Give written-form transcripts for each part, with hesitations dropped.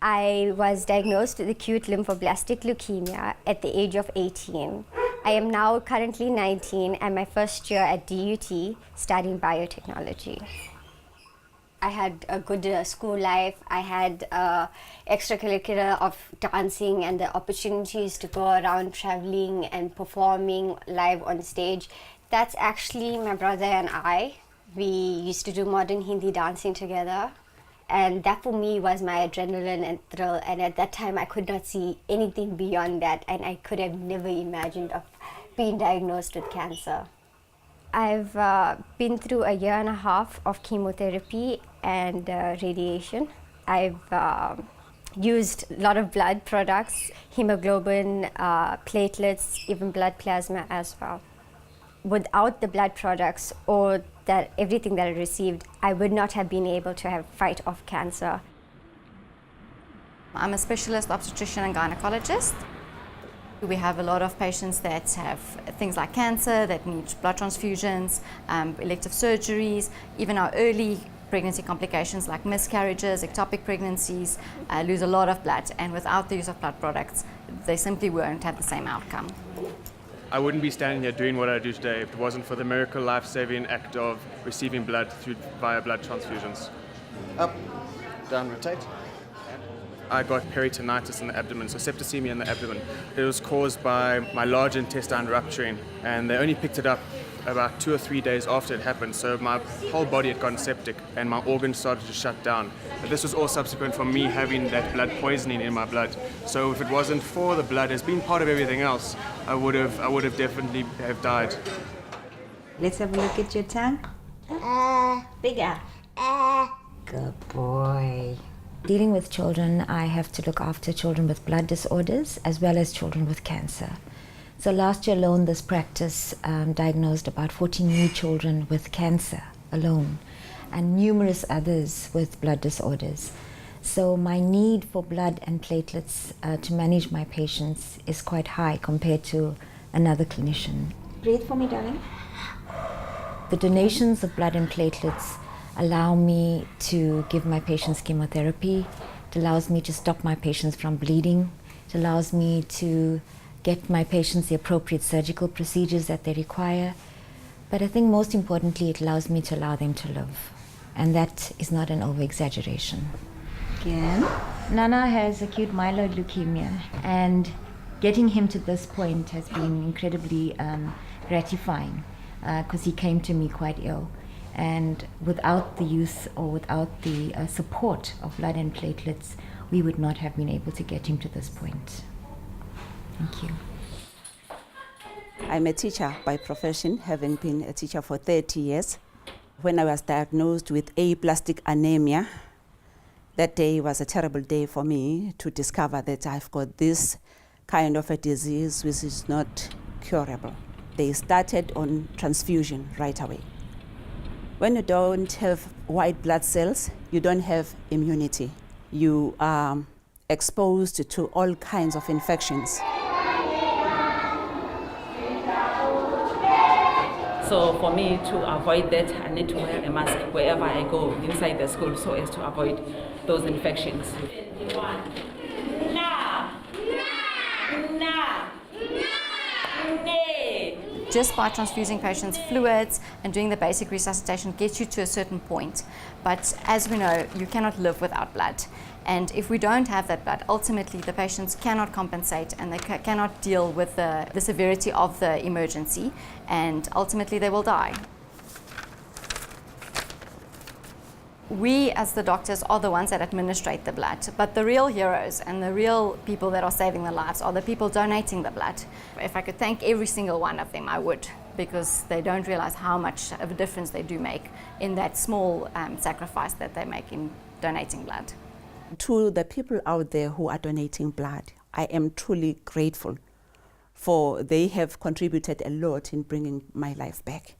I was diagnosed with acute lymphoblastic leukemia at the age of 18. I am now currently 19 and my first year at DUT studying biotechnology. I had a good school life. I had extracurricular of dancing and the opportunities to go around traveling and performing live on stage. That's actually my brother and I. We used to do modern Hindi dancing together. And that for me was my adrenaline and thrill. And at that time, I could not see anything beyond that. And I could have never imagined of being diagnosed with cancer. I've been through a year and a half of chemotherapy and radiation. I've used a lot of blood products, hemoglobin, platelets, even blood plasma as well. Without the blood products or that everything that I received, I would not have been able to fight off cancer. I'm a specialist obstetrician and gynecologist. We have a lot of patients that have things like cancer, that need blood transfusions, elective surgeries, even our early pregnancy complications like miscarriages, ectopic pregnancies, lose a lot of blood, and without the use of blood products, they simply won't have the same outcome. I wouldn't be standing here doing what I do today if it wasn't for the miracle life-saving act of receiving blood via blood transfusions. Up, down, rotate. I got peritonitis in the abdomen, so septicemia in the abdomen. It was caused by my large intestine rupturing, and they only picked it up about 2 or 3 days after it happened, so my whole body had gone septic and my organs started to shut down. But this was all subsequent from me having that blood poisoning in my blood. So if it wasn't for the blood as being part of everything else, I would have definitely have died. Let's have a look at your tongue. Bigger. Good boy. Dealing with children, I have to look after children with blood disorders as well as children with cancer. So last year alone, this practice diagnosed about 40 new children with cancer alone, and numerous others with blood disorders. So my need for blood and platelets to manage my patients is quite high compared to another clinician. Breathe for me, darling. The donations of blood and platelets allow me to give my patients chemotherapy. It allows me to stop my patients from bleeding. It allows me to get my patients the appropriate surgical procedures that they require. But I think most importantly, it allows me to allow them to live. And that is not an over-exaggeration. Again. Nana has acute myeloid leukemia, and getting him to this point has been incredibly gratifying because he came to me quite ill. And without the use or without the support of blood and platelets, we would not have been able to get him to this point. Thank you. I'm a teacher by profession, having been a teacher for 30 years. When I was diagnosed with aplastic anemia, that day was a terrible day for me to discover that I've got this kind of a disease which is not curable. They started on transfusion right away. When you don't have white blood cells, you don't have immunity. You are exposed to all kinds of infections. So for me to avoid that, I need to wear a mask wherever I go inside the school so as to avoid those infections. Just by transfusing patients fluids and doing the basic resuscitation gets you to a certain point. But as we know, you cannot live without blood. And if we don't have that blood, ultimately the patients cannot compensate and they cannot deal with the severity of the emergency, and ultimately they will die. We as the doctors are the ones that administrate the blood, but the real heroes and the real people that are saving the lives are the people donating the blood. If I could thank every single one of them, I would, because they don't realize how much of a difference they do make in that small sacrifice that they make in donating blood. To the people out there who are donating blood, I am truly grateful, for they have contributed a lot in bringing my life back.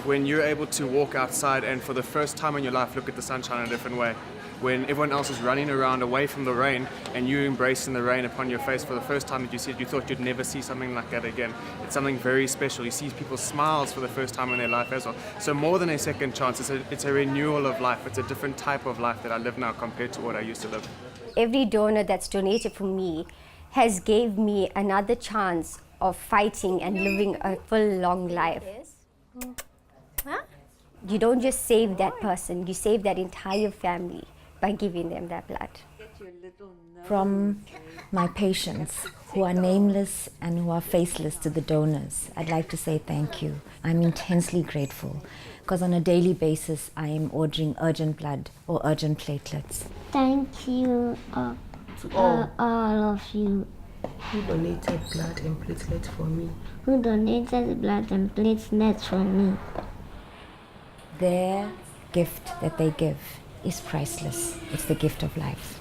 When you're able to walk outside and for the first time in your life look at the sunshine in a different way, when everyone else is running around away from the rain and you embracing the rain upon your face for the first time that you see it, you thought you'd never see something like that again. It's something very special. You see people's smiles for the first time in their life as well. So more than a second chance, it's a renewal of life. It's a different type of life that I live now compared to what I used to live. Every donor that's donated for me has gave me another chance of fighting and living a full, long life. You don't just save that person, you save that entire family by giving them that blood. From my patients who are nameless and who are faceless to the donors, I'd like to say thank you. I'm intensely grateful because on a daily basis I am ordering urgent blood or urgent platelets. Thank you To all all of you who donated blood and platelets for me. who donated blood and platelets for me. Their gift that they give is priceless. It's the gift of life.